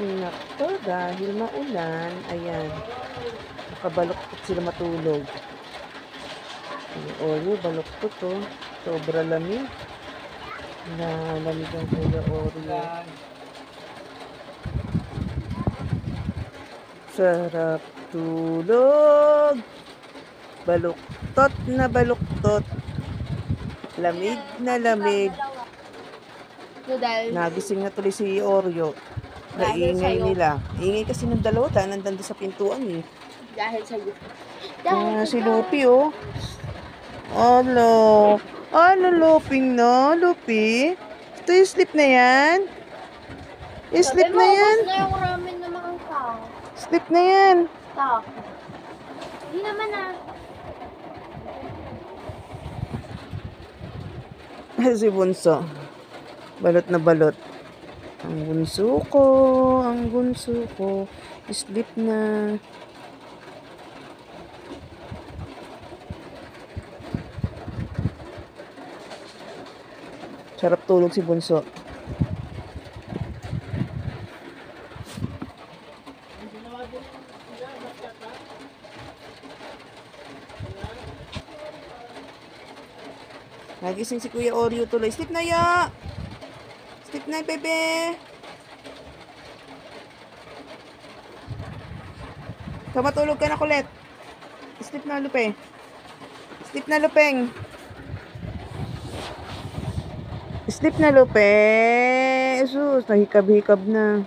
Nakto, dahil maulan, ayan, nakabaluktot sila matulog. Yung Oreo, baluktot to. Sobra lamig. Lamig ang Kuya Oreo. Sarap tulog. Baluktot na baluktot. Lamig na lamig. Nagising na tuloy si Oreo. Naingay nila. Ingay kasi ng dalawa dahil nandun sa pintuan eh. Dahil sa Si Lupi oh. Ano? Ano Luping no? Lupi? Ito yung sleep na yan? Yung sleep na yan? na yung ramen na mga tao. Sleep na yan. Tao. Hindi naman Si Bunso. Balot na balot. Ang bunso ko. Ang bunso ko. Sleep na. Sarap tulog si Bunso. Nagising si Kuya Oreo tuloy. Sleep na ya! Sleep na, bebe! Matulog ka na kulit. Sleep na, Lupe. Sleep na, Lupeng. Sleep na, Lupe. Jesus, nahikab-hikab na.